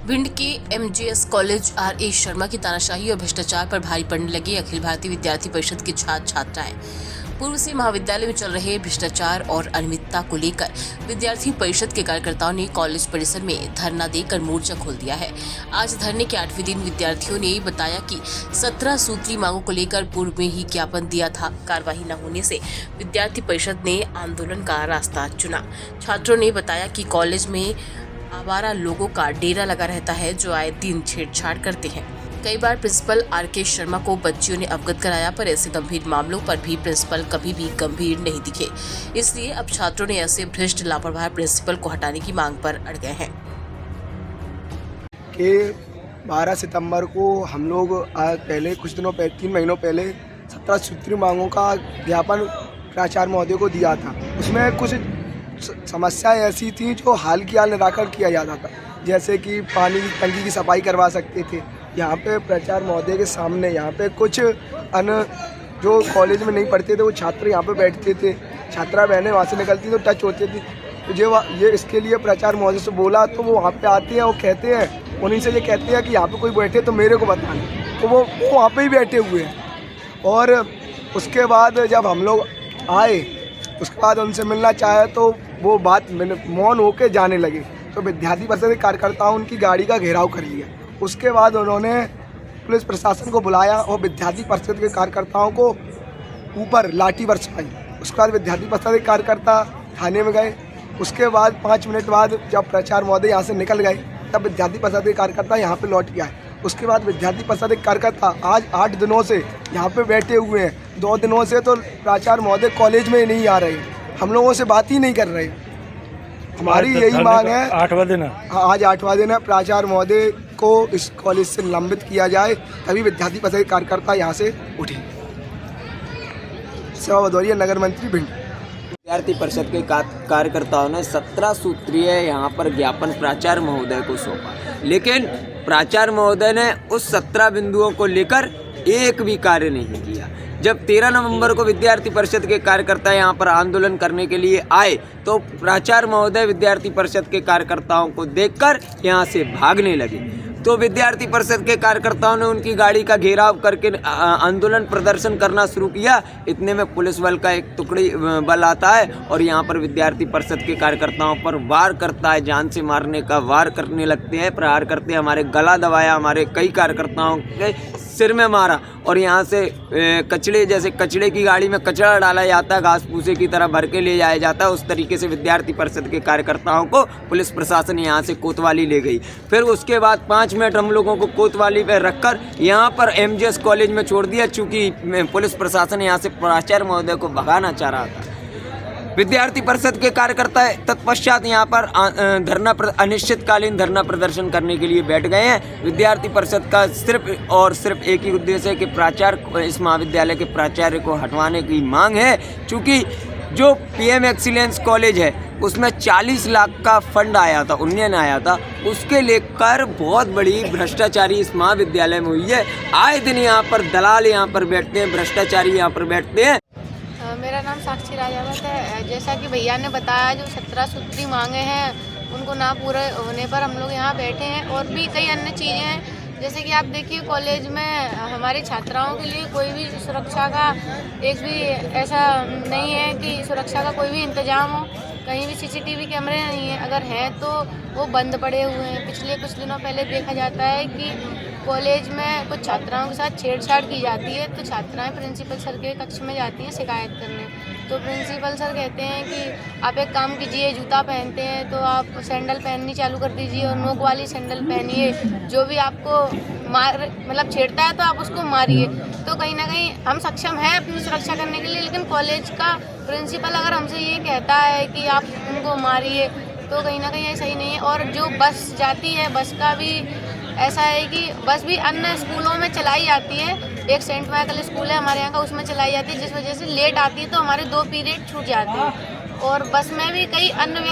भिंड के MGS college R.A.. Sharma की तानाशाही और भ्रष्टाचार पर भारी पड़ने लगी अखिल भारतीय विद्यार्थी परिषद के छात्र छात्राएं। पूर्व से महाविद्यालय में चल रहे भ्रष्टाचार और अनियमितता को लेकर विद्यार्थी परिषद के कार्यकर्ताओं ने कॉलेज परिसर में धरना देकर मोर्चा खोल दिया है। आज धरने के 8वें दिन विद्यार्थियों ने बताया कि 17 सूत्री मांगों को लेकर पूर्व में ही ज्ञापन दिया था। कार्रवाई न होने से विद्यार्थी परिषद ने आंदोलन का रास्ता चुना। छात्रों ने बताया कि कॉलेज में आवारा लोगों का डेरा लगा रहता है जो आए दिन छेड़छाड़ करते हैं। कई बार प्रिंसिपल आर.के. शर्मा को बच्चियों ने अवगत कराया, पर ऐसे गंभीर मामलों पर भी प्रिंसिपल कभी भी गंभीर नहीं दिखे। इसलिए अब छात्रों ने ऐसे भ्रष्ट लापरवाह प्रिंसिपल को हटाने की मांग पर अड़ गए हैं। कि 12 सितंबर को हम लोग पहले कुछ दिनों पहले 3 महीनों पहले 17 सूत्री मांगों का ज्ञापन प्राचार्य महोदय को दिया था। उसमें कुछ समस्याएं ऐसी थी जो हाल की हाल निराकरण किया जाता था, जैसे कि पानी की टंकी की सफाई करवा सकते थे। यहाँ पे प्राचार्य महोदय के सामने यहाँ पे कुछ जो कॉलेज में नहीं पढ़ते थे वो छात्र यहाँ पे बैठते थे, छात्रा बहनें वहाँ से निकलती तो टच होती थी। तो ये इसके लिए प्राचार्य महोदय से बोला तो वो वहाँ पे आते हैं, वो कहते हैं, उन्हीं से ये कहते हैं कि यहाँ पे कोई बैठे तो मेरे को बताना, तो वो वहाँ पे ही बैठे हुए हैं। और उसके बाद जब हम लोग आए, उसके बाद उनसे मिलना चाहे तो वो बात मौन होकर जाने लगे। तो विद्यार्थी परिषद के कार्यकर्ताओं उनकी गाड़ी का घेराव कर लिया। उसके बाद उन्होंने पुलिस प्रशासन को बुलाया और विद्यार्थी परिषद के कार्यकर्ताओं को ऊपर लाठी बरसाई। उसके बाद विद्यार्थी परिषद के कार्यकर्ता थाने में गए। उसके बाद 5 मिनट बाद जब प्राचार्य महोदय यहाँ से निकल गए तब विद्यार्थी परिषद के कार्यकर्ता यहाँ पे लौट के आए। उसके बाद विद्यार्थी परिषद के कार्यकर्ता आज 8 दिनों से यहाँ पे बैठे हुए हैं। 2 दिनों से तो प्राचार्य महोदय कॉलेज में नहीं आ रहे, हम लोगों से बात ही नहीं कर रहे। हमारी यही मांग है। 8वां दिन है आज 8वां दिन है। प्राचार्य महोदय को इस कॉलेज से निलंबित किया जाए, तभी विद्यार्थी परिषद के कार्यकर्ता यहाँ से उठे। सेवा भदौरिया, नगर मंत्री, भिंड। विद्यार्थी परिषद के कार्यकर्ताओं ने 17 सूत्रीय यहाँ पर ज्ञापन प्राचार्य महोदय को सौंपा, लेकिन प्राचार्य महोदय ने उस 17 बिंदुओं को लेकर एक भी कार्य नहीं किया। जब 13 नवंबर को विद्यार्थी परिषद के कार्यकर्ता यहाँ पर आंदोलन करने के लिए आए तो प्राचार्य महोदय विद्यार्थी परिषद के कार्यकर्ताओं को देखकर यहाँ से भागने लगे। तो विद्यार्थी परिषद के कार्यकर्ताओं ने उनकी गाड़ी का घेराव करके आंदोलन प्रदर्शन करना शुरू किया। इतने में पुलिस बल का एक टुकड़ी बल आता है और यहाँ पर विद्यार्थी परिषद के कार्यकर्ताओं पर वार करता है, जान से मारने का वार करने लगते हैं, प्रहार करते हैं। हमारे गला दबाया, हमारे कई कार्यकर्ताओं के सिर में मारा और यहाँ से कचड़े की गाड़ी में कचरा डाला जाता है, घास भूसे की तरह भर के ले जाया जाता है। उस तरीके से विद्यार्थी परिषद के कार्यकर्ताओं को पुलिस प्रशासन यहाँ से कोतवाली ले गई। फिर उसके बाद 5 मिनट हम लोगों को कोतवाली पे रखकर यहाँ पर एमजीएस कॉलेज में छोड़ दिया, चूँकि पुलिस प्रशासन यहाँ से प्राचार्य महोदय को भगाना चाह रहा था। विद्यार्थी परिषद के कार्यकर्ता तत्पश्चात यहाँ पर अनिश्चितकालीन धरना प्रदर्शन करने के लिए बैठ गए हैं। विद्यार्थी परिषद का सिर्फ और सिर्फ एक ही उद्देश्य है कि प्राचार्य, इस महाविद्यालय के प्राचार्य को हटवाने की मांग है। चूँकि जो पीएम एक्सीलेंस कॉलेज है उसमें 40 लाख का फंड आया था, उन्नयन आया था, उसके लेकर बहुत बड़ी भ्रष्टाचारी इस महाविद्यालय में हुई है। आए दिन यहाँ पर दलाल यहाँ पर बैठते हैं, भ्रष्टाचारी यहाँ पर बैठते हैं। मेरा नाम साक्षी राजावत है। जैसा कि भैया ने बताया, जो 17 सूत्री मांगे हैं उनको ना पूरे होने पर हम लोग यहाँ बैठे हैं। और भी कई अन्य चीज़ें हैं, जैसे कि आप देखिए कॉलेज में हमारी छात्राओं के लिए कोई भी सुरक्षा का एक भी ऐसा नहीं है कि सुरक्षा का कोई भी इंतजाम हो। कहीं भी सीसीटीवी कैमरे नहीं है, अगर हैं तो वो बंद पड़े हुए हैं। पिछले कुछ दिनों पहले देखा जाता है कि कॉलेज में कुछ छात्राओं के साथ छेड़छाड़ की जाती है, तो छात्राएं प्रिंसिपल सर के कक्ष में जाती हैं शिकायत करने। तो प्रिंसिपल सर कहते हैं कि आप एक काम कीजिए, जूता पहनते हैं तो आप सैंडल पहननी चालू कर दीजिए और नोक वाली सैंडल पहनिए। जो भी आपको छेड़ता है तो आप उसको मारिए। तो कहीं ना कहीं हम सक्षम हैं अपनी सुरक्षा करने के लिए, लेकिन कॉलेज का प्रिंसिपल अगर हमसे ये कहता है कि आप उनको मारिए तो कहीं ना कहीं ये सही नहीं है। और जो बस जाती है, बस का भी ऐसा है कि बस भी अन्य स्कूलों में चलाई जाती है। एक सेंट माइकल स्कूल है हमारे यहाँ का, उसमें चलाई जाती है, जिस वजह से लेट आती है तो हमारे 2 पीरियड छूट जाते हैं। और बस में भी कई अन्य